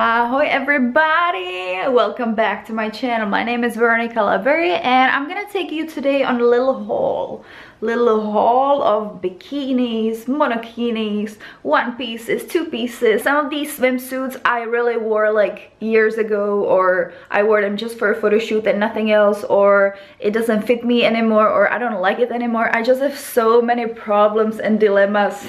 Ahoy everybody! Welcome back to my channel. My name is Veronica Laveri and I'm gonna take you today on a little haul of bikinis, monokinis, one pieces, two pieces. Some of these swimsuits I really wore like years ago, or I wore them just for a photo shoot and nothing else, or it doesn't fit me anymore, or I don't like it anymore. I just have so many problems and dilemmas.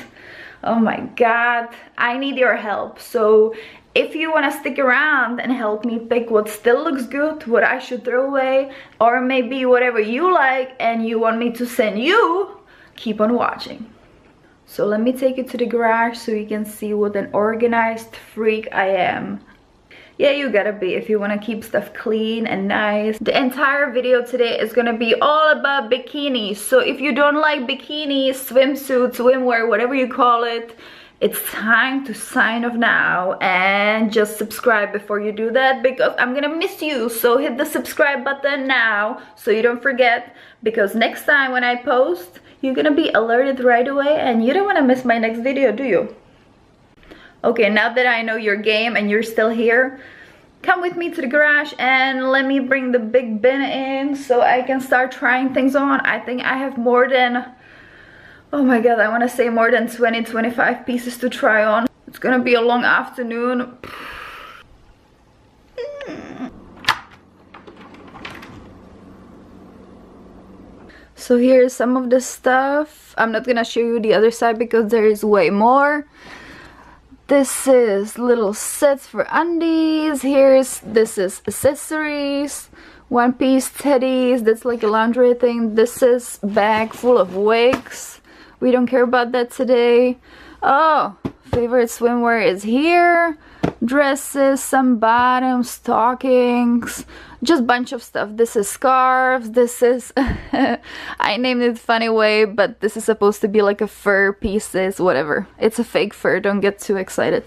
Oh my god, I need your help. So if you want to stick around and help me pick what still looks good, what I should throw away, or maybe whatever you like and you want me to send you, keep on watching. So let me take you to the garage so you can see what an organized freak I am. Yeah, you gotta be if you want to keep stuff clean and nice. The entire video today is gonna be all about bikinis. So if you don't like bikinis, swimsuits, swimwear, whatever you call it, it's time to sign off now and just subscribe before you do that, because I'm gonna miss you. So hit the subscribe button now so you don't forget, because next time when I post, you're gonna be alerted right away and you don't want to miss my next video, do you? Okay, now that I know your game and you're still here, come with me to the garage and let me bring the big bin in so I can start trying things on. I think I have more than, oh my god, I want to say more than 20-25 pieces to try on. It's gonna be a long afternoon. So here's some of the stuff. I'm not gonna show you the other side because there is way more. This is little sets for undies. This is accessories, one piece teddies, that's like a laundry thing. This is bag full of wigs. We don't care about that today. Oh, favorite swimwear is here. Dresses, some bottoms, stockings, just bunch of stuff. This is scarves. This is I named it funny way, but this is supposed to be like a fur pieces, whatever. It's a fake fur, don't get too excited.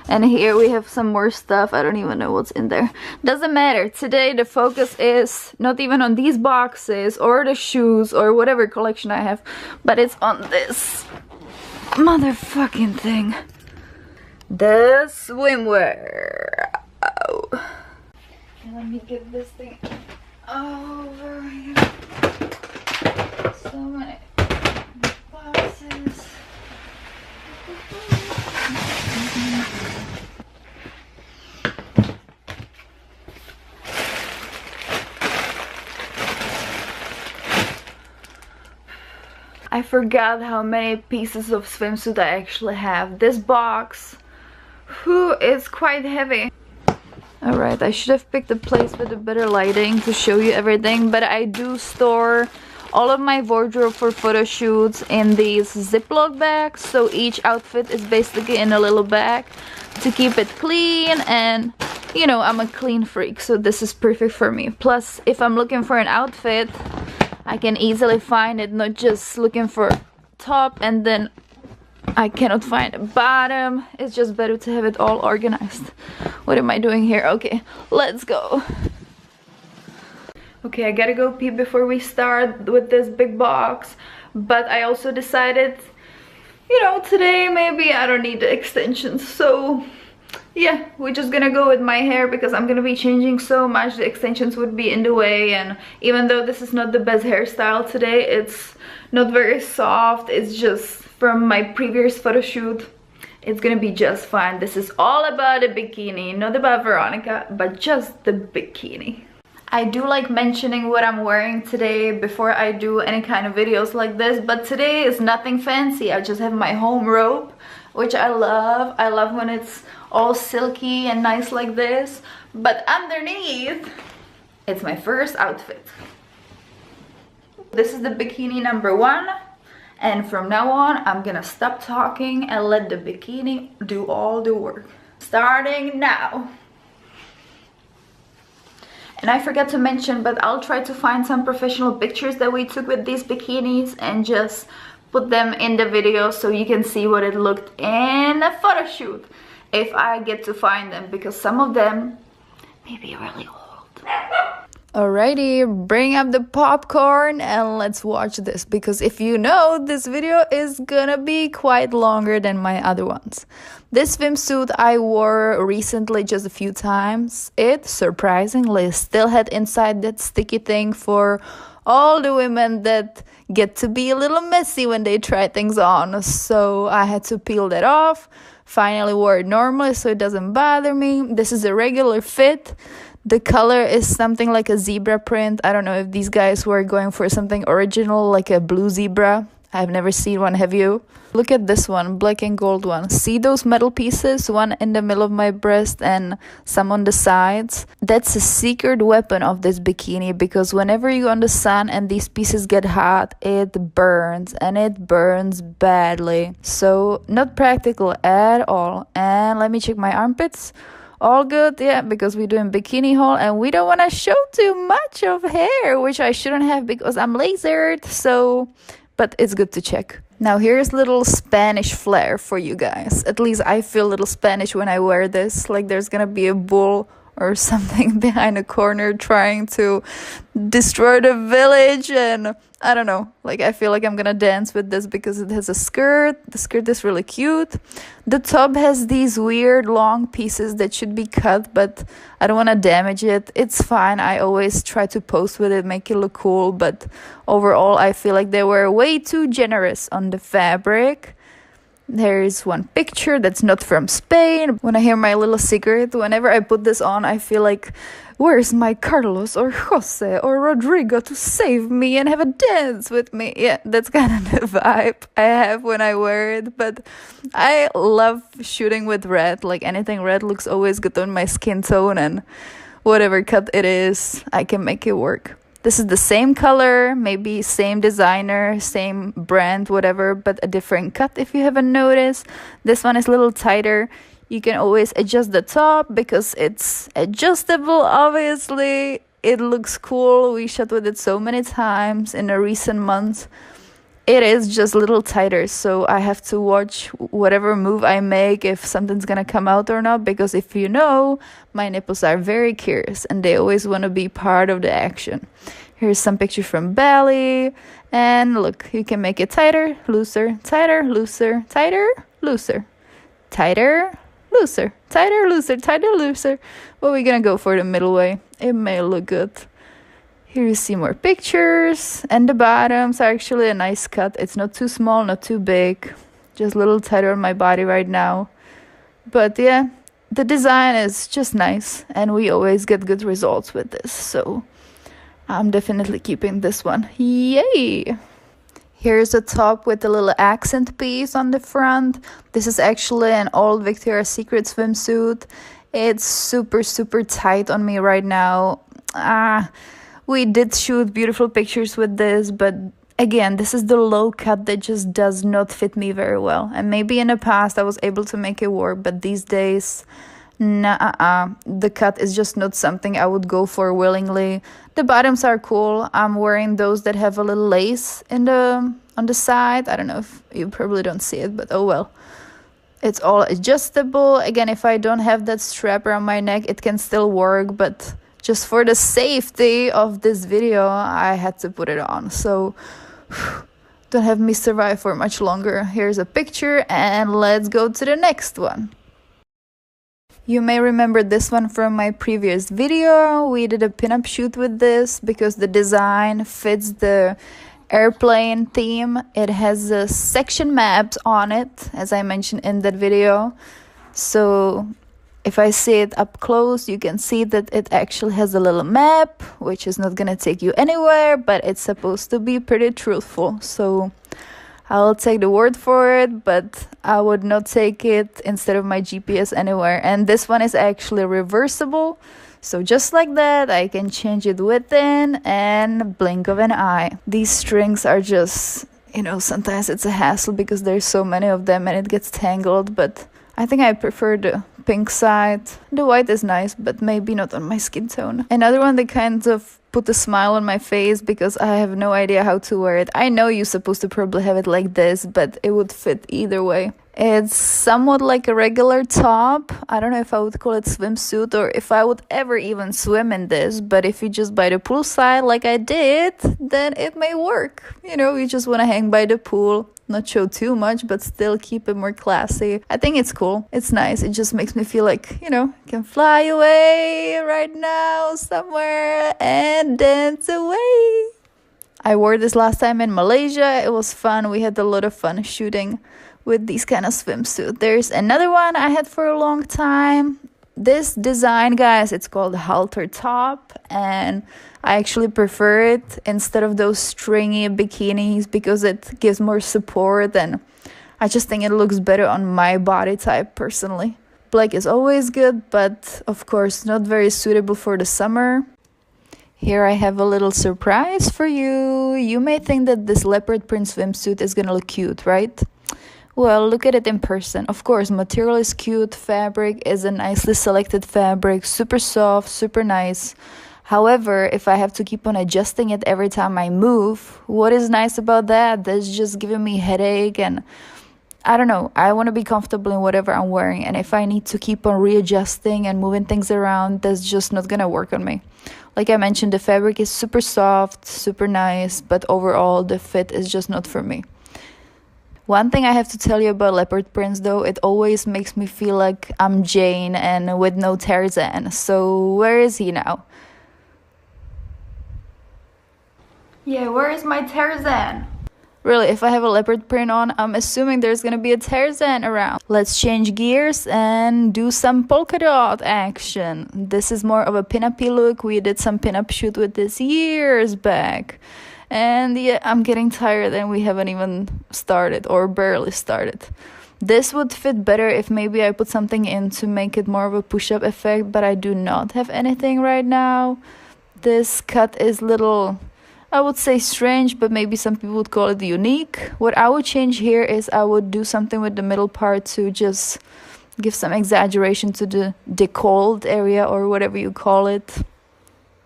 And here we have some more stuff. I don't even know what's in there. Doesn't matter. Today the focus is not even on these boxes or the shoes or whatever collection I have, but it's on this motherfucking thing. The swimwear. Oh. Let me get this thing over here. So many boxes. I forgot how many pieces of swimsuit I actually have. This box, is quite heavy. Alright, I should have picked a place with a better lighting to show you everything, but I do store all of my wardrobe for photo shoots in these Ziploc bags, so each outfit is basically in a little bag to keep it clean, and you know, I'm a clean freak, so this is perfect for me. Plus, if I'm looking for an outfit, I can easily find it, not just looking for top and then I cannot find a bottom. It's just better to have it all organized. What am I doing here? Okay, let's go. Okay, I gotta go pee before we start with this big box, but I also decided, you know, today maybe I don't need the extensions, so yeah, we're just gonna go with my hair because I'm gonna be changing so much. The extensions would be in the way, and even though this is not the best hairstyle today, it's not very soft, it's just from my previous photo shoot, it's gonna be just fine. This is all about a bikini, not about Veronica, but just the bikini. I do like mentioning what I'm wearing today before I do any kind of videos like this, but today is nothing fancy. I just have my home robe, which I love. I love when it's all silky and nice like this, but underneath, it's my first outfit. This is the bikini number 1. And from now on, I'm gonna stop talking and let the bikini do all the work. Starting now. And I forgot to mention, but I'll try to find some professional pictures that we took with these bikinis and just put them in the video so you can see what it looked in a photo shoot. If I get to find them, because some of them may be really old. Alrighty, bring up the popcorn and let's watch this, because if you know, this video is gonna be quite longer than my other ones. This swimsuit I wore recently just a few times. It surprisingly still had inside that sticky thing for all the women that get to be a little messy when they try things on. So I had to peel that off. Finally wore it normally so it doesn't bother me. This is a regular fit. The color is something like a zebra print. I don't know if these guys were going for something original, like a blue zebra. I've never seen one, have you? Look at this one, black and gold one. See those metal pieces? One in the middle of my breast and some on the sides. That's a secret weapon of this bikini, because whenever you're on the sun and these pieces get hot, it burns, and it burns badly. So not practical at all. And let me check my armpits. All good, yeah, because we're doing bikini haul and we don't want to show too much of hair, which I shouldn't have because I'm lasered, so, but it's good to check. Now here's little Spanish flair for you guys. At least I feel a little Spanish when I wear this, like there's gonna be a bull or something behind a corner trying to destroy the village, and I don't know, like I feel like I'm gonna dance with this because it has a skirt. The skirt is really cute. The top has these weird long pieces that should be cut, but I don't want to damage it. It's fine. I always try to pose with it, make it look cool, but overall I feel like they were way too generous on the fabric. There's one picture that's not from Spain. When I hear my little secret, whenever I put this on, I feel like, where's my Carlos or Jose or Rodrigo to save me and have a dance with me? Yeah, that's kind of the vibe I have when I wear it. But I love shooting with red. Like anything red looks always good on my skin tone, and whatever cut it is, I can make it work. This is the same color, maybe same designer, same brand, whatever, but a different cut if you haven't noticed. This one is a little tighter. You can always adjust the top because it's adjustable, obviously. It looks cool. We shot with it so many times in the recent months. It is just a little tighter, so I have to watch whatever move I make if something's gonna come out or not, because if you know, my nipples are very curious and they always want to be part of the action. Here's some pictures from Bali, and look, you can make it tighter, looser, tighter, looser, tighter, looser, tighter, looser, tighter, looser, tighter, looser. But we're gonna go for the middle way. It may look good. Here you see more pictures, and the bottoms are actually a nice cut. It's not too small, not too big, just a little tighter on my body right now. But yeah, the design is just nice, and we always get good results with this, so I'm definitely keeping this one. Yay! Here's a top with a little accent piece on the front. This is actually an old Victoria's Secret swimsuit. It's super, super tight on me right now. We did shoot beautiful pictures with this, but again, this is the low cut that just does not fit me very well. And maybe in the past I was able to make it work, but these days, nah, the cut is just not something I would go for willingly. The bottoms are cool. I'm wearing those that have a little lace on the side. I don't know if you probably don't see it, but oh well. It's all adjustable. Again, if I don't have that strap around my neck, it can still work, but just for the safety of this video, I had to put it on. So don't have me survive for much longer. Here's a picture, and let's go to the next one. You may remember this one from my previous video. We did a pinup shoot with this because the design fits the airplane theme. It has a section maps on it, as I mentioned in that video. So if I see it up close, you can see that it actually has a little map, which is not gonna take you anywhere, but it's supposed to be pretty truthful. So I'll take the word for it, but I would not take it instead of my GPS anywhere. And this one is actually reversible. So just like that, I can change it within and blink of an eye. These strings are just, you know, sometimes it's a hassle because there's so many of them and it gets tangled, but I think I prefer the pink side. The white is nice, but maybe not on my skin tone. Another one that kind of put a smile on my face because I have no idea how to wear it. I know you're supposed to probably have it like this, but it would fit either way. It's somewhat like a regular top. I don't know if I would call it swimsuit or if I would ever even swim in this, but if you just by the poolside like I did, then it may work. You know, you just want to hang by the pool, not show too much, but still keep it more classy. I think it's cool. It's nice. It just makes me feel like, you know, I can fly away right now somewhere and dance away. I wore this last time in Malaysia. It was fun. We had a lot of fun shooting with these kind of swimsuit. There's another one I had for a long time. This design, guys, it's called halter top, and I actually prefer it instead of those stringy bikinis because it gives more support, and I just think it looks better on my body type personally. Black is always good, but of course not very suitable for the summer. Here I have a little surprise for you. You may think that this leopard print swimsuit is gonna look cute, right? Well, look at it in person. Of course, material is cute, fabric is a nicely selected fabric, super soft, super nice. However, if I have to keep on adjusting it every time I move, what is nice about that? That's just giving me headache, and I don't know. I want to be comfortable in whatever I'm wearing, and if I need to keep on readjusting and moving things around, that's just not gonna work on me. Like I mentioned, the fabric is super soft, super nice, but overall the fit is just not for me. One thing I have to tell you about leopard prints though, it always makes me feel like I'm Jane and with no Tarzan. So where is he now? Yeah, where is my Tarzan? Really, if I have a leopard print on, I'm assuming there's gonna be a Tarzan around. Let's change gears and do some polka dot action. This is more of a pin-up-y look. We did some pin-up shoot with this years back. And yeah, I'm getting tired and we haven't even started or barely started. This would fit better if maybe I put something in to make it more of a push-up effect, but I do not have anything right now. This cut is little, I would say strange, but maybe some people would call it unique. What I would change here is I would do something with the middle part to just give some exaggeration to the décolleté area or whatever you call it.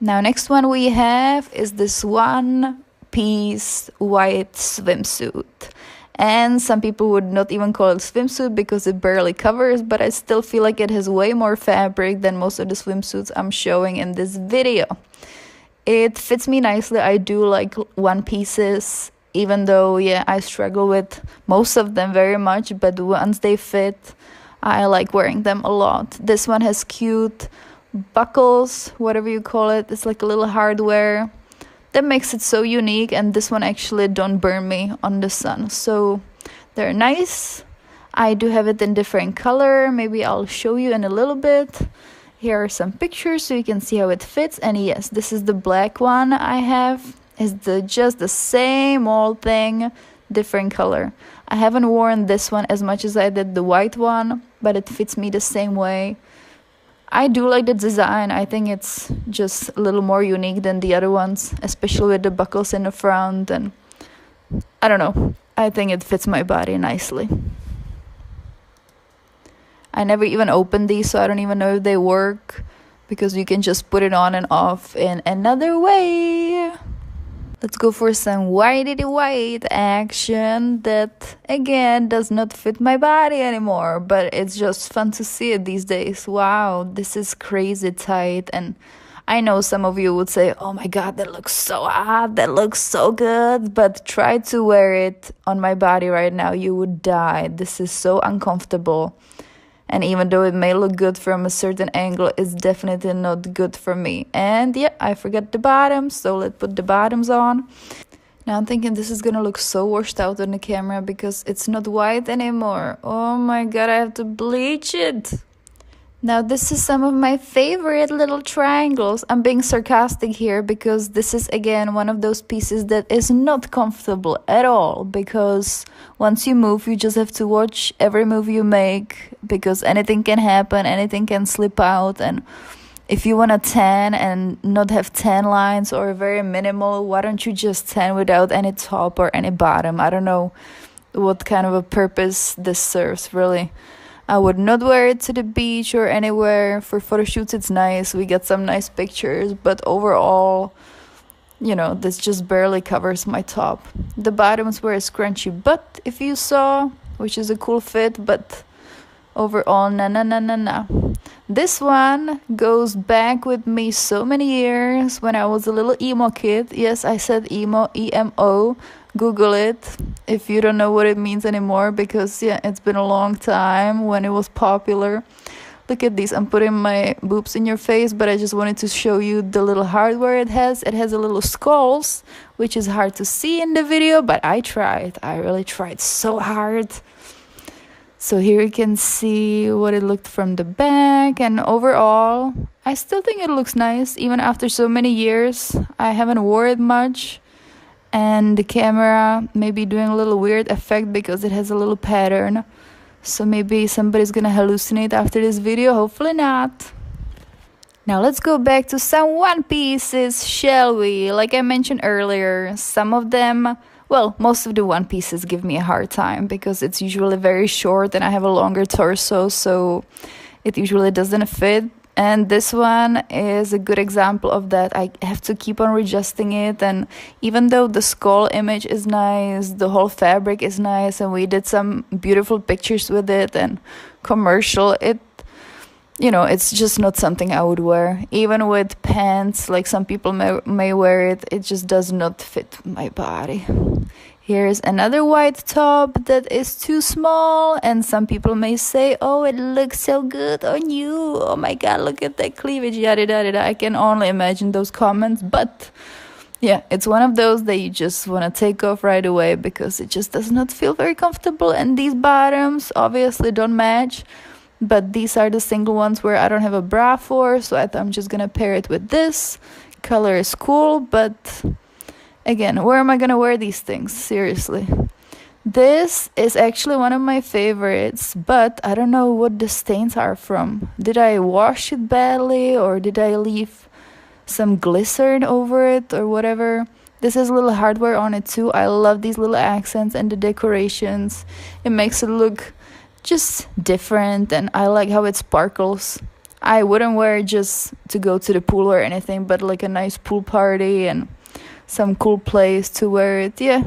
Now, next one we have is this one-piece white swimsuit. And some people would not even call it swimsuit because it barely covers, but I still feel like it has way more fabric than most of the swimsuits I'm showing in this video. It fits me nicely. I do like one pieces, even though, yeah, I struggle with most of them very much, but once they fit, I like wearing them a lot. This one has cute buckles, whatever you call it. It's like a little hardware that makes it so unique, and this one actually don't burn me on the sun, so they're nice. I do have it in different color. Maybe I'll show you in a little bit. Here are some pictures so you can see how it fits. And yes, this is the black one I have. It's just the same old thing, different color. I haven't worn this one as much as I did the white one, but it fits me the same way. I do like the design. I think it's just a little more unique than the other ones, especially with the buckles in the front, and I don't know. I think it fits my body nicely. I never even opened these, so I don't even know if they work, because you can just put it on and off in another way. Let's go for some white action that, again, does not fit my body anymore, but it's just fun to see it these days. Wow, this is crazy tight, and I know some of you would say, oh my god, that looks so hot, that looks so good, but try to wear it on my body right now, you would die. This is so uncomfortable. And even though it may look good from a certain angle, it's definitely not good for me. And yeah, I forgot the bottoms, so let's put the bottoms on. Now I'm thinking this is gonna look so washed out on the camera because it's not white anymore. Oh my god, I have to bleach it. Now this is some of my favorite little triangles. I'm being sarcastic here because this is again one of those pieces that is not comfortable at all, because once you move, you just have to watch every move you make, because anything can happen, anything can slip out. And if you want to tan and not have tan lines or very minimal, why don't you just tan without any top or any bottom? I don't know what kind of a purpose this serves, really. I would not wear it to the beach or anywhere. For photo shoots it's nice, we get some nice pictures, but overall, you know, this just barely covers my top. The bottoms were a scrunchy butt, if you saw, which is a cool fit, but overall, nah. This one goes back with me so many years when I was a little emo kid. Yes, I said emo, E-M-O. Google it if you don't know what it means anymore, because yeah, it's been a long time when it was popular. Look at these. I'm putting my boobs in your face, but I just wanted to show you the little hardware it has. It has a little skulls, which is hard to see in the video, but I tried. I really tried so hard. So here you can see what it looked from the back, and overall, I still think it looks nice, even after so many years. I haven't worn it much, and the camera may be doing a little weird effect because it has a little pattern. So maybe somebody's gonna hallucinate after this video, hopefully not. Now let's go back to some one pieces, shall we? Like I mentioned earlier, some of them, well, most of the one pieces give me a hard time because it's usually very short and I have a longer torso, so it usually doesn't fit. And this one is a good example of that. I have to keep on readjusting it, and even though the skull image is nice, the whole fabric is nice, and we did some beautiful pictures with it and commercial, you know, it's just not something I would wear. Even with pants, like some people may wear it, it just does not fit my body. Here's another white top that is too small, and some people may say, oh, it looks so good on you. Oh my god, look at that cleavage, yada yada. I can only imagine those comments, but yeah, it's one of those that you just want to take off right away because it just does not feel very comfortable. And these bottoms obviously don't match, but these are the single ones where I don't have a bra for, so I'm just gonna pair it with this. Color is cool, but again, where am I gonna wear these things? Seriously. This is actually one of my favorites, but I don't know what the stains are from. Did I wash it badly, or did I leave some glycerin over it or whatever? This has a little hardware on it too. I love these little accents and the decorations. It makes it look just different, and I like how it sparkles. I wouldn't wear it just to go to the pool or anything, but like a nice pool party and some cool place to wear it. Yeah,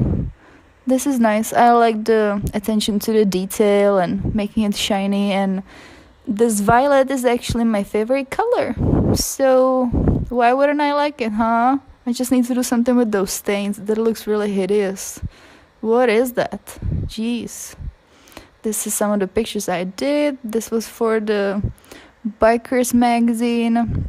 this is nice. I like the attention to the detail and making it shiny, and this violet is actually my favorite color, so why wouldn't I like it, huh? I just need to do something with those stains. That looks really hideous. What is that? Jeez. This is some of the pictures I did. This was for the Bikers magazine.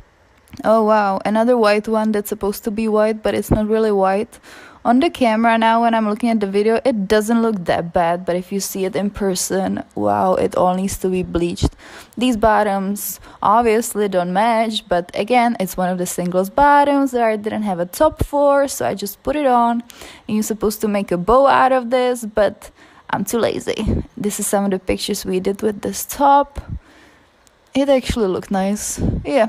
Oh wow, another white one that's supposed to be white, but it's not really white. On the camera now, when I'm looking at the video, it doesn't look that bad, but if you see it in person, wow, it all needs to be bleached. These bottoms obviously don't match, but again, it's one of the singles bottoms that I didn't have a top for, so I just put it on. And you're supposed to make a bow out of this, but I'm too lazy. This is some of the pictures we did with this top. It actually looked nice. Yeah.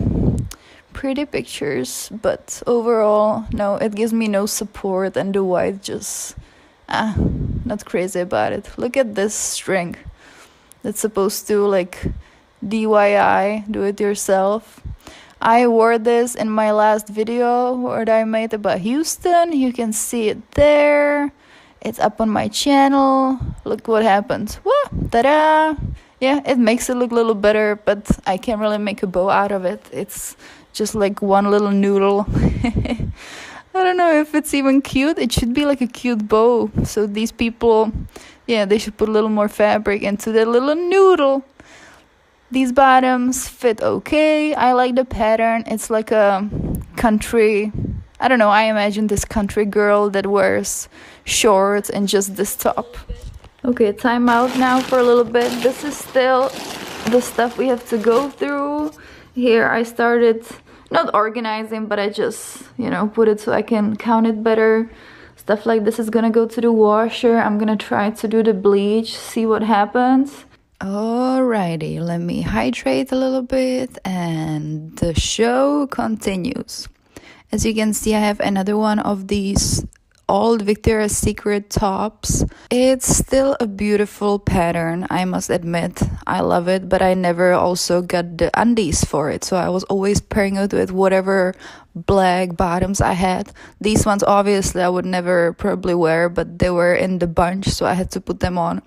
Pretty pictures, but overall, no, it gives me no support, and the white just, not crazy about it. Look at this string. That's supposed to, like, DIY, do it yourself. I wore this in my last video that I made about Houston. You can see it there. It's up on my channel. Look what happened. Whoa, ta-da! Yeah, it makes it look a little better, but I can't really make a bow out of it. It's just like one little noodle. I don't know if it's even cute. It should be like a cute bow. So these people, yeah, they should put a little more fabric into their little noodle. These bottoms fit okay. I like the pattern. It's like a country, I don't know, I imagine this country girl that wears shorts and just this top. Okay, time out now for a little bit. This is still the stuff we have to go through. Here I started not organizing, but I just, you know, put it so I can count it better. Stuff like this is gonna go to the washer. I'm gonna try to do the bleach, see what happens. Alrighty, let me hydrate a little bit and the show continues. As you can see, I have another one of these old Victoria's Secret tops. It's still a beautiful pattern, I must admit. I love it, but I never also got the undies for it, so I was always pairing it with whatever black bottoms I had. These ones obviously I would never probably wear, but they were in the bunch, so I had to put them on.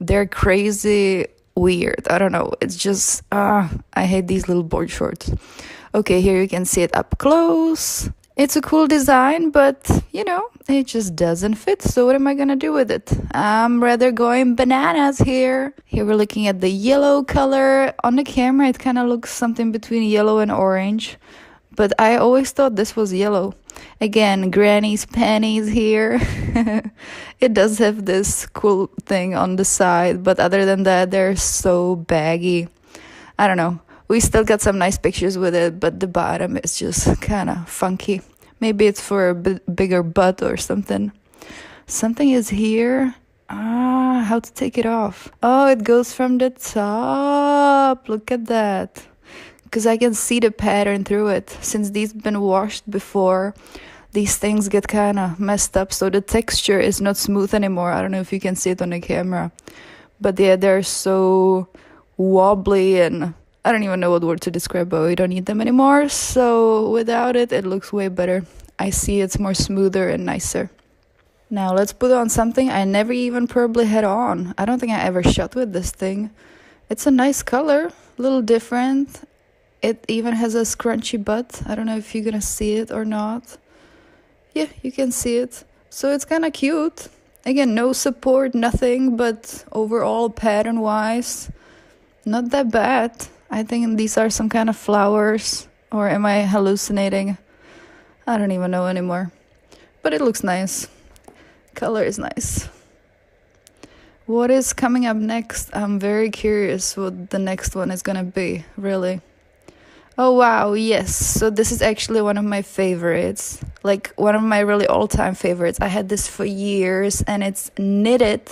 They're crazy weird. I don't know. It's just, I hate these little board shorts. Okay, here you can see it up close. It's a cool design, but, you know, it just doesn't fit. So what am I gonna do with it? I'm rather going bananas here. Here we're looking at the yellow color. On the camera, it kind of looks something between yellow and orange. But I always thought this was yellow. Again, granny's panties here. It does have this cool thing on the side, but other than that, they're so baggy. I don't know. We still got some nice pictures with it, but the bottom is just kind of funky. Maybe it's for a bit bigger butt or something. Something is here. How to take it off? Oh, it goes from the top. Look at that. Because I can see the pattern through it. Since these been washed before, these things get kind of messed up, so the texture is not smooth anymore. I don't know if you can see it on the camera, but yeah, they're so wobbly, and I don't even know what word to describe, but we don't need them anymore. So without it, it looks way better. I see it's more smoother and nicer. Now let's put on something I never even probably had on. I don't think I ever shot with this thing. It's a nice color, a little different. It even has a scrunchy butt. I don't know if you're gonna see it or not. Yeah, you can see it. So it's kind of cute. Again, no support, nothing, but overall pattern-wise, not that bad. I think these are some kind of flowers, or am I hallucinating? I don't even know anymore. But it looks nice. Color is nice. What is coming up next? I'm very curious what the next one is gonna be, really. Oh wow, yes. So this is actually one of my favorites. Like one of my really all-time favorites. I had this for years and it's knitted.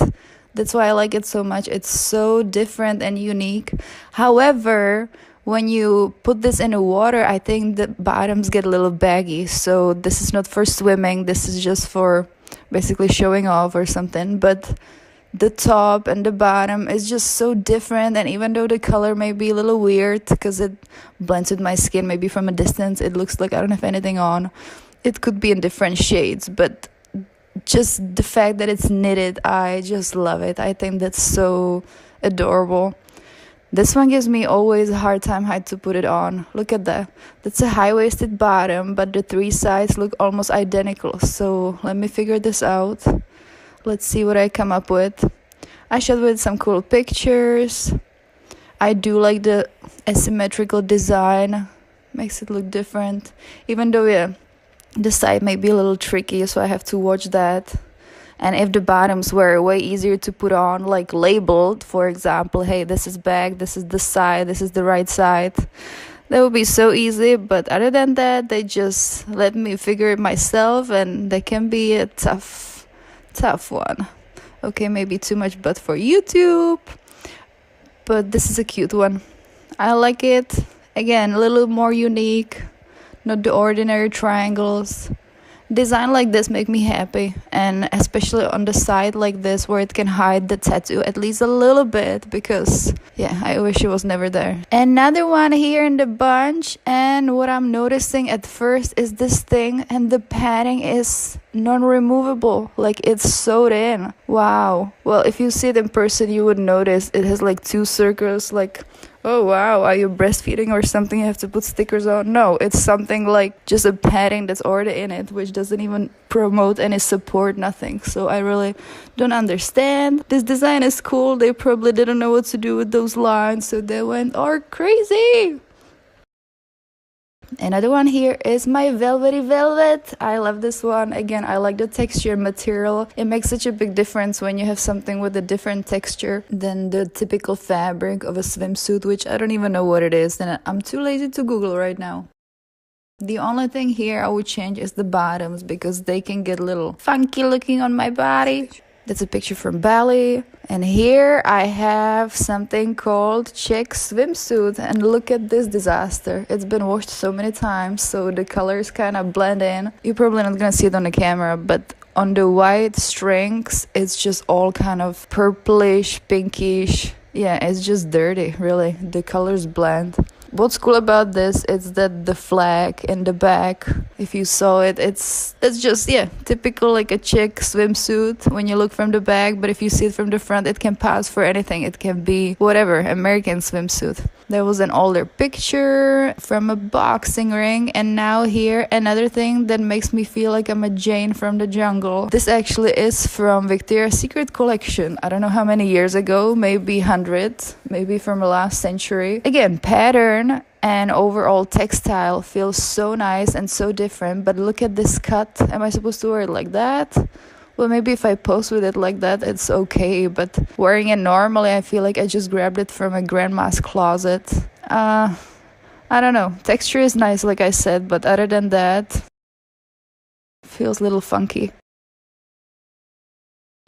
That's why I like it so much. It's so different and unique. However, when you put this in the water, I think the bottoms get a little baggy. So this is not for swimming. This is just for basically showing off or something. But the top and the bottom is just so different, and even though the color may be a little weird because it blends with my skin, maybe from a distance it looks like I don't have anything on. It could be in different shades, but just the fact that it's knitted, I just love it. I think that's so adorable. This one gives me always a hard time how to put it on. Look at that. That's a high-waisted bottom, but the three sides look almost identical. So let me figure this out. Let's see what I come up with. I shot with some cool pictures. I do like the asymmetrical design. Makes it look different. Even though, yeah, the side may be a little tricky, so I have to watch that. And if the bottoms were way easier to put on, like labeled, for example, hey, this is back, this is the side, this is the right side, that would be so easy. But other than that, they just let me figure it myself, and that can be a tough one. Okay, maybe too much butt for YouTube, but this is a cute one. I like it. Again, a little more unique, not the ordinary triangles. Design like this make me happy, and especially on the side like this where it can hide the tattoo at least a little bit, because yeah, I wish it was never there. Another one here in the bunch, and what I'm noticing at first is this thing, and the padding is non-removable, like it's sewed in. Wow. Well, if you see it in person, you would notice it has like two circles, like, oh wow, are you breastfeeding or something? You have to put stickers on. No, it's something like just a padding that's already in it, which doesn't even promote any support, nothing. So I really don't understand. This design is cool. They probably didn't know what to do with those lines, so they went all crazy. Another one here is my velvety velvet. I love this one. Again, I like the texture and material. It makes such a big difference when you have something with a different texture than the typical fabric of a swimsuit, which I don't even know what it is, and I'm too lazy to Google right now. The only thing here I would change is the bottoms, because they can get a little funky looking on my body. That's a picture from Bali. And here I have something called check swimsuit, and look at this disaster. It's been washed so many times, so the colors kind of blend in. You're probably not gonna see it on the camera, but on the white strings, it's just all kind of purplish, pinkish. Yeah, it's just dirty, really. The colors blend. What's cool about this is that the flag in the back, if you saw it, it's just, yeah, typical like a chick swimsuit when you look from the back. But if you see it from the front, it can pass for anything. It can be whatever, American swimsuit. There was an older picture from a boxing ring, and now here another thing that makes me feel like I'm a Jane from the jungle. This actually is from Victoria's Secret collection. I don't know how many years ago, maybe 100, maybe from the last century. Again, pattern and overall textile feels so nice and so different, but look at this cut. Am I supposed to wear it like that? Well, maybe if I pose with it like that, it's okay, but wearing it normally, I feel like I just grabbed it from a grandma's closet. I don't know. Texture is nice, like I said, but other than that, feels a little funky.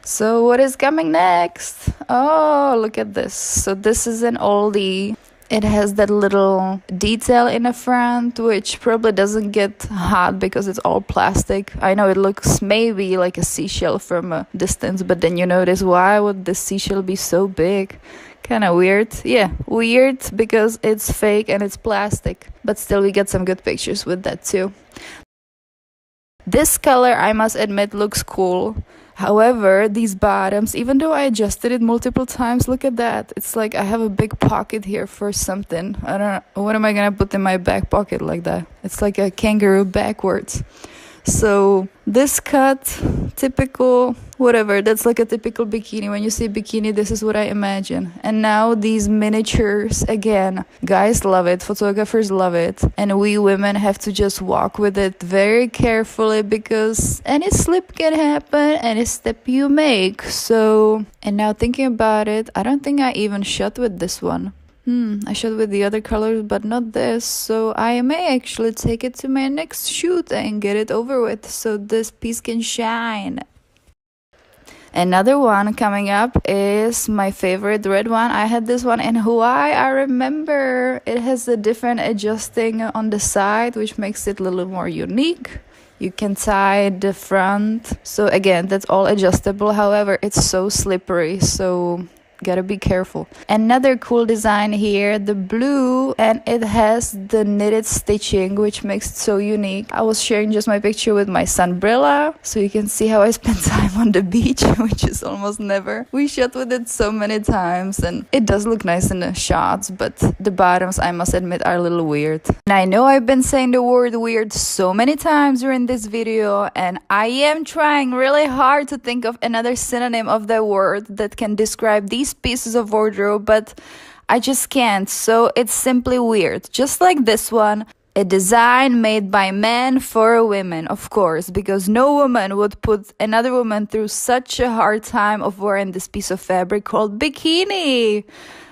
So what is coming next? Oh, look at this. So this is an oldie. It has that little detail in the front, which probably doesn't get hot because it's all plastic. I know it looks maybe like a seashell from a distance, but then you notice, why would the seashell be so big? Kind of weird. Yeah, weird because it's fake and it's plastic. But still, we get some good pictures with that too. This color, I must admit, looks cool. However, these bottoms, even though I adjusted it multiple times, look at that. It's like I have a big pocket here for something. I don't know. What am I going to put in my back pocket like that? It's like a kangaroo backwards. So this cut, typical, whatever, that's like a typical bikini. When you see bikini, this is what I imagine. And now these miniatures, again, guys love it, photographers love it, and we women have to just walk with it very carefully because any slip can happen, any step you make. So, and now thinking about it, I don't think I even shot with this one. I shot with the other colors, but not this. So I may actually take it to my next shoot and get it over with so this piece can shine. Another one coming up is my favorite red one. I had this one in Hawaii, I remember. It has a different adjusting on the side, which makes it a little more unique. You can tie the front. So again, that's all adjustable. However, it's so slippery, so gotta be careful. Another cool design here, the blue, and it has the knitted stitching, which makes it so unique. I was sharing just my picture with my sunbrella, so you can see how I spend time on the beach, which is almost never. We shot with it so many times, and it does look nice in the shots, but the bottoms, I must admit, are a little weird. And I know I've been saying the word weird so many times during this video, and I am trying really hard to think of another synonym of that word that can describe these pieces of wardrobe, but I just can't. So it's simply weird, just like this one, a design made by men for women, of course, because no woman would put another woman through such a hard time of wearing this piece of fabric called bikini.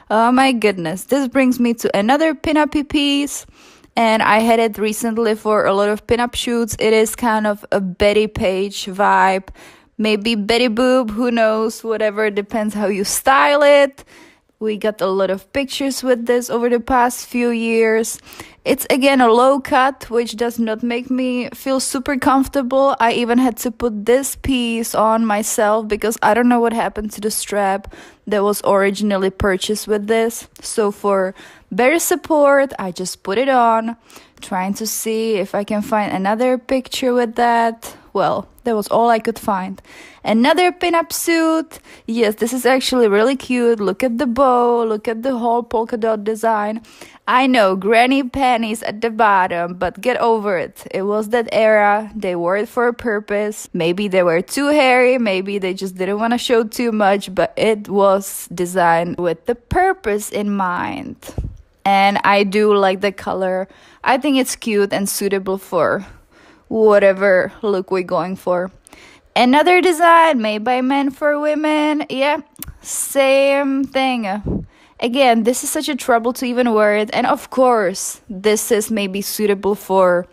Oh my goodness. This brings me to another pinup piece, and I had it recently for a lot of pinup shoots. It is kind of a Betty Page vibe. Maybe Betty Boop, who knows, whatever, depends how you style it. We got a lot of pictures with this over the past few years. It's again a low cut, which does not make me feel super comfortable. I even had to put this piece on myself because I don't know what happened to the strap that was originally purchased with this. So for better support, I just put it on, trying to see if I can find another picture with that. Well, that was all I could find. Another pinup suit. Yes, this is actually really cute. Look at the bow. Look at the whole polka dot design. I know, granny panties at the bottom, but get over it. It was that era. They wore it for a purpose. Maybe they were too hairy. Maybe they just didn't want to show too much, but it was designed with the purpose in mind. And I do like the color. I think it's cute and suitable for whatever look we're going for. Another design made by men for women. Yeah, same thing. Again, this is such a trouble to even wear it. And of course, this is maybe suitable for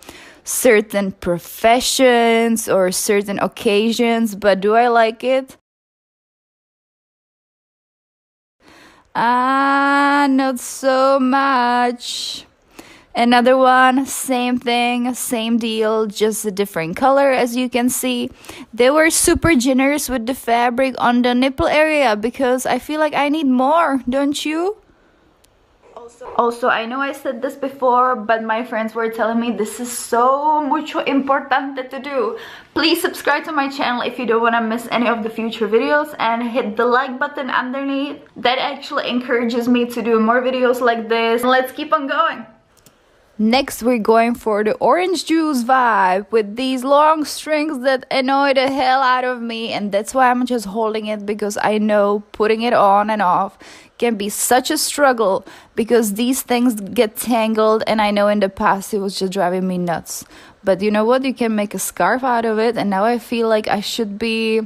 certain professions or certain occasions. But do I like it? Not so much. Another one, same thing, same deal, just a different color. As you can see, they were super generous with the fabric on the nipple area because I feel like I need more, don't you? Also, I know I said this before, but my friends were telling me this is so mucho importante to do. Please subscribe to my channel if you don't want to miss any of the future videos, and hit the like button underneath. That actually encourages me to do more videos like this. Let's keep on going. Next, we're going for the orange juice vibe with these long strings that annoy the hell out of me, and that's why I'm just holding it, because I know putting it on and off can be such a struggle because these things get tangled, and I know in the past it was just driving me nuts. But you know what? You can make a scarf out of it, and now I feel like I should be,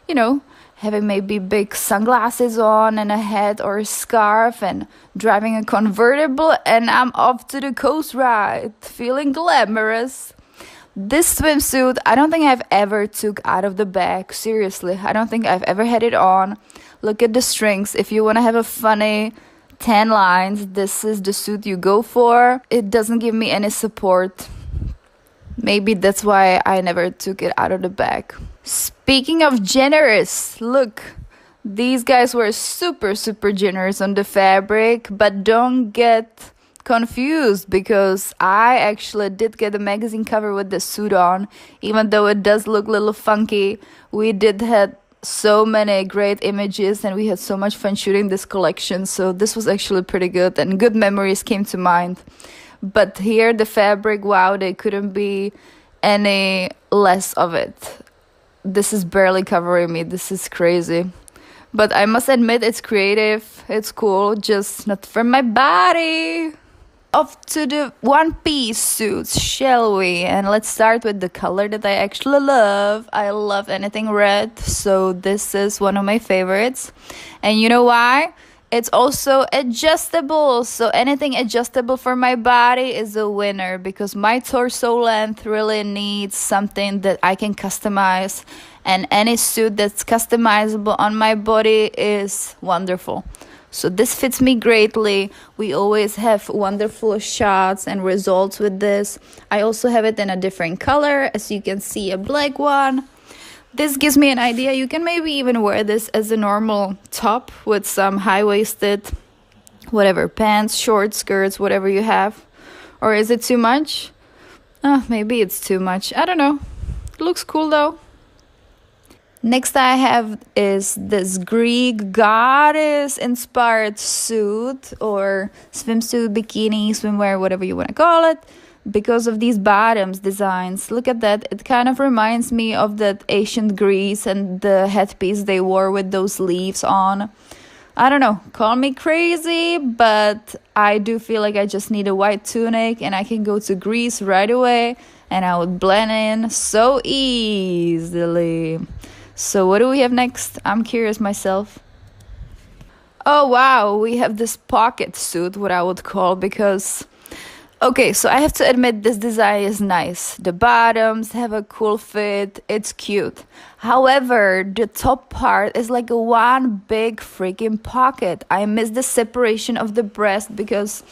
you know, having maybe big sunglasses on and a hat or a scarf and driving a convertible, and I'm off to the coast ride, feeling glamorous. This swimsuit, I don't think I've ever took out of the bag. Seriously, I don't think I've ever had it on. Look at the strings. If you want to have a funny tan lines, this is the suit you go for. It doesn't give me any support. Maybe that's why I never took it out of the bag. Speaking of generous, look, these guys were super generous on the fabric, but don't get confused because I actually did get a magazine cover with the suit on. Even though it does look a little funky, we did have so many great images and we had so much fun shooting this collection, so this was actually pretty good and good memories came to mind. But here the fabric, wow, they couldn't be any less of it. This is barely covering me. This is crazy. But I must admit, it's creative, it's cool, just not for my body. Off to the one-piece suits, shall we? And let's start with the color that I actually love. I love anything red, so this is one of my favorites. And you know why? It's also adjustable, so anything adjustable for my body is a winner because my torso length really needs something that I can customize, and any suit that's customizable on my body is wonderful. So this fits me greatly. We always have wonderful shots and results with this. I also have it in a different color, as you can see, a black one. This gives me an idea. You can maybe even wear this as a normal top with some high-waisted, whatever, pants, short skirts, whatever you have. Or is it too much? Maybe it's too much. I don't know. It looks cool though. Next I have is this Greek goddess-inspired suit or swimsuit, bikini, swimwear, whatever you want to call it. Because of these bottoms designs, look at that, it kind of reminds me of that ancient Greece and the headpiece they wore with those leaves on. I don't know, call me crazy, but I do feel like I just need a white tunic and I can go to Greece right away and I would blend in so easily. So what do we have next? I'm curious myself. Oh wow, we have this pocket suit, what I would call, because okay, so I have to admit this design is nice. The bottoms have a cool fit. It's cute. However, the top part is like a one big freaking pocket. I miss the separation of the breast because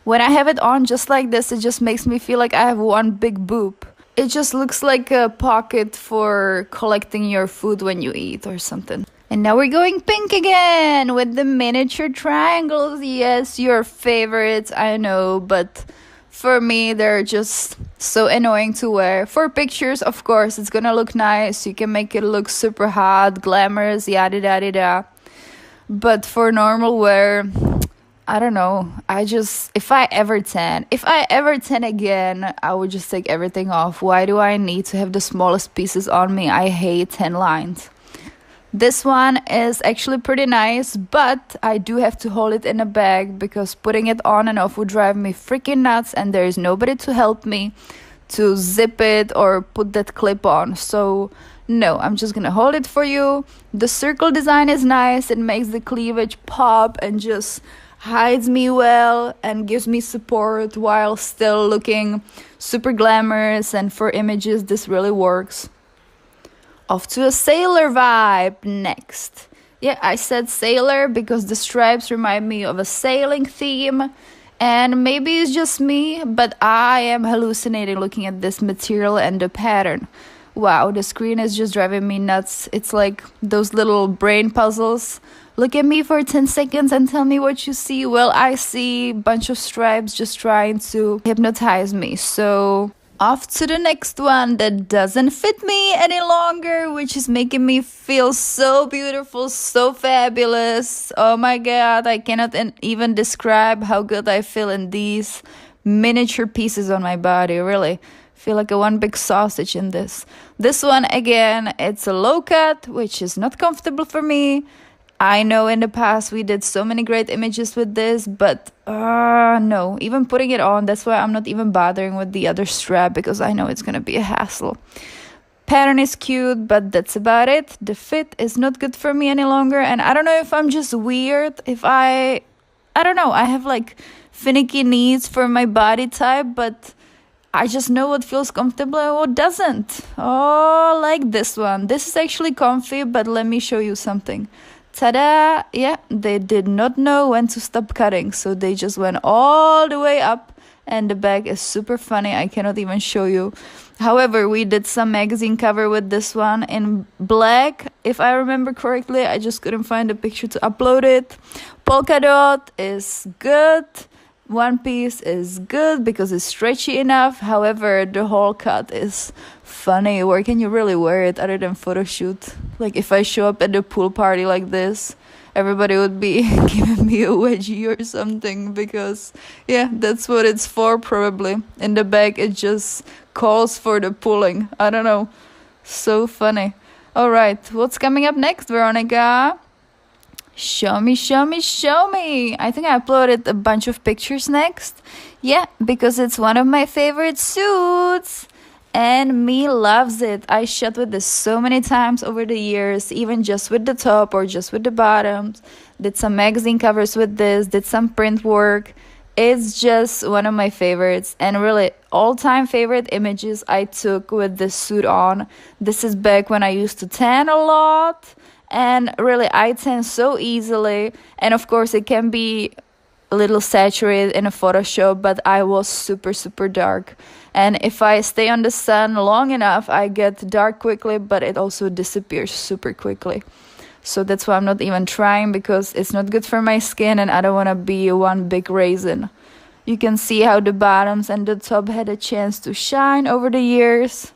when I have it on just like this, it just makes me feel like I have one big boob. It just looks like a pocket for collecting your food when you eat or something. And now we're going pink again with the miniature triangles. Yes, your favorites, I know, but for me, they're just so annoying to wear. For pictures, of course, it's gonna look nice. You can make it look super hot, glamorous, yada yada yada. But for normal wear, I don't know. If I ever tan again, I would just take everything off. Why do I need to have the smallest pieces on me? I hate tan lines. This one is actually pretty nice, but I do have to hold it in a bag because putting it on and off would drive me freaking nuts and there is nobody to help me to zip it or put that clip on. So no, I'm just gonna hold it for you. The circle design is nice. It makes the cleavage pop and just hides me well and gives me support while still looking super glamorous, and for images this really works. Off to a sailor vibe next. Yeah, I said sailor because the stripes remind me of a sailing theme. And maybe it's just me, but I am hallucinating looking at this material and the pattern. Wow, the screen is just driving me nuts. It's like those little brain puzzles. Look at me for 10 seconds and tell me what you see. Well, I see a bunch of stripes just trying to hypnotize me. So off to the next one that doesn't fit me any longer, which is making me feel so beautiful, so fabulous. Oh my god, I cannot even describe how good I feel in these miniature pieces on my body, really. Feel like a one big sausage in this. This one, again, it's a low cut, which is not comfortable for me. I know in the past we did so many great images with this, but no, even putting it on, that's why I'm not even bothering with the other strap, because I know it's gonna be a hassle. Pattern is cute, but that's about it. The fit is not good for me any longer, and I don't know if I'm just weird, if I don't know, I have like finicky needs for my body type, but I just know what feels comfortable and what doesn't. Oh, like this one. This is actually comfy, but let me show you something. Ta-da! Yeah, they did not know when to stop cutting, so they just went all the way up, and the back is super funny. I cannot even show you. However, we did some magazine cover with this one in black, if I remember correctly. I just couldn't find a picture to upload it. Polka dot is good. One piece is good because it's stretchy enough. However, the whole cut is funny. Where can you really wear it other than photo shoot? Like if I show up at the pool party like this, everybody would be giving me a wedgie or something, because yeah, that's what it's for probably. In the back it just calls for the pulling. I don't know. So funny. Alright, what's coming up next, Veronica? Show me, show me, show me. I think I uploaded a bunch of pictures next. Yeah, because it's one of my favorite suits. And me loves it. I shot with this so many times over the years, even just with the top or just with the bottoms. Did some magazine covers with this, did some print work. It's just one of my favorites, and really all-time favorite images I took with this suit on. This is back when I used to tan a lot, and really I tan so easily, and of course it can be a little saturated in a Photoshop, but I was super dark. And if I stay on the sun long enough, I get dark quickly, but it also disappears super quickly. So that's why I'm not even trying, because it's not good for my skin and I don't want to be one big raisin. You can see how the bottoms and the top had a chance to shine over the years.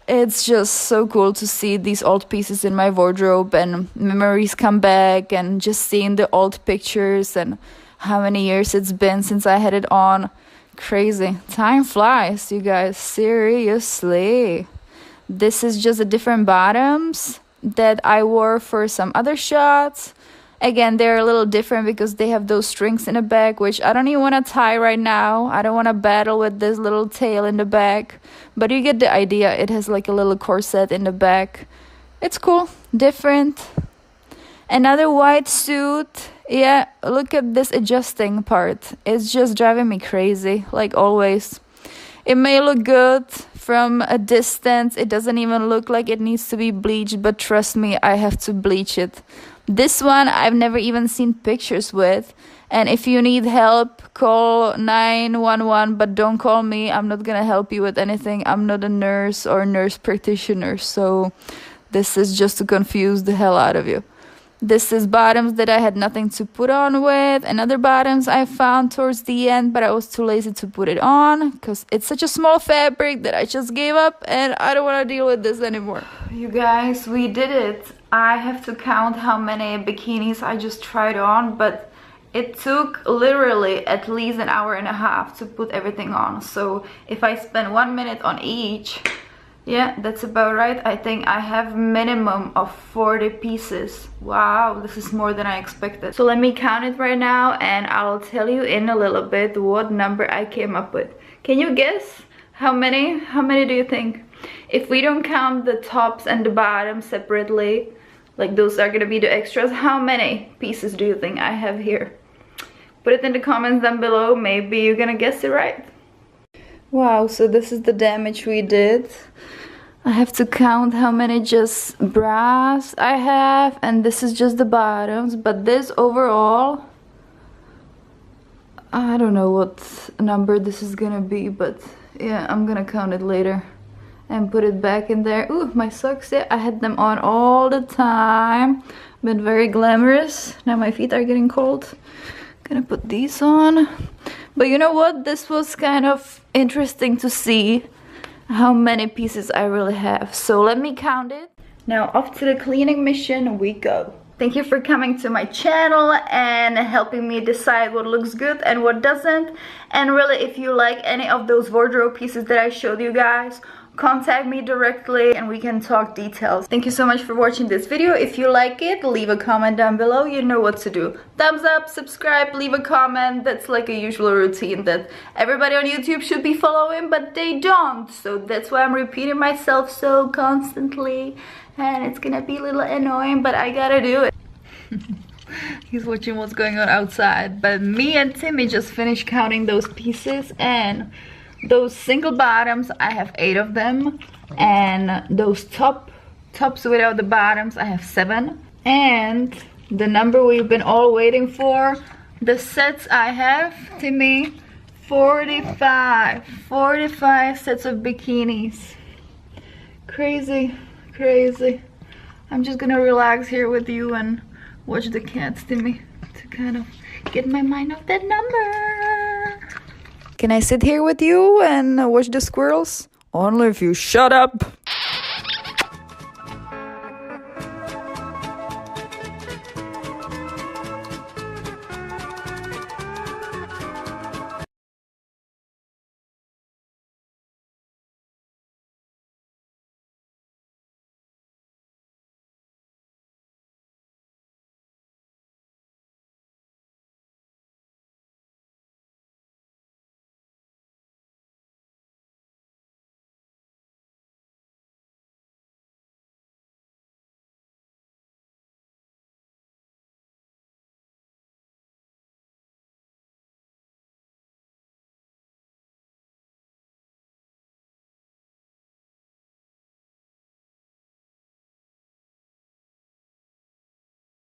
It's just so cool to see these old pieces in my wardrobe and memories come back, and just seeing the old pictures and how many years it's been since I had it on. Crazy. Time flies, you guys. Seriously. This is just a different bottoms that I wore for some other shots. Again, they're a little different because they have those strings in the back, which I don't even want to tie right now. I don't want to battle with this little tail in the back. But you get the idea. It has like a little corset in the back. It's cool. Different. Another white suit. Yeah, look at this adjusting part. It's just driving me crazy, like always. It may look good from a distance. It doesn't even look like it needs to be bleached, but trust me, I have to bleach it. This one I've never even seen pictures with. And if you need help, call 911, but don't call me. I'm not gonna help you with anything. I'm not a nurse or nurse practitioner, so this is just to confuse the hell out of you. This is bottoms that I had nothing to put on with. Another bottoms I found towards the end, but I was too lazy to put it on because it's such a small fabric that I just gave up, and I don't want to deal with this anymore. You guys, we did it. I have to count how many bikinis I just tried on, but it took literally at least an hour and a half to put everything on. So if I spend 1 minute on each, yeah, that's about right. I think I have minimum of 40 pieces. Wow, this is more than I expected. So let me count it right now, and I'll tell you in a little bit what number I came up with. Can you guess how many? How many do you think? If we don't count the tops and the bottoms separately, like those are gonna be the extras, how many pieces do you think I have here? Put it in the comments down below. Maybe you're gonna guess it right. Wow, so this is the damage we did. I have to count how many just bras I have, and this is just the bottoms, but this overall, I don't know what number this is gonna be, but yeah, I'm gonna count it later and put it back in there. Ooh, my socks, yeah, I had them on all the time. Been very glamorous. Now my feet are getting cold. Gonna put these on. But you know what? This was kind of interesting to see how many pieces I really have. So let me count it. Now off to the cleaning mission we go. Thank you for coming to my channel and helping me decide what looks good and what doesn't. And really, if you like any of those wardrobe pieces that I showed you guys, contact me directly and we can talk details. Thank you so much for watching this video. If you like it, leave a comment down below. You know what to do. Thumbs up, subscribe, leave a comment. That's like a usual routine that everybody on YouTube should be following, but they don't. So that's why I'm repeating myself so constantly. And it's gonna be a little annoying, but I gotta do it. He's watching what's going on outside. But me and Timmy just finished counting those pieces, and those single bottoms, I have 8 of them. And those tops without the bottoms, I have 7. And the number we've been all waiting for, the sets I have, Timmy, 45. 45 sets of bikinis. Crazy. Crazy. I'm just gonna relax here with you and watch the cats, Timmy, to kind of get my mind off that number. Can I sit here with you and watch the squirrels? Only if you shut up.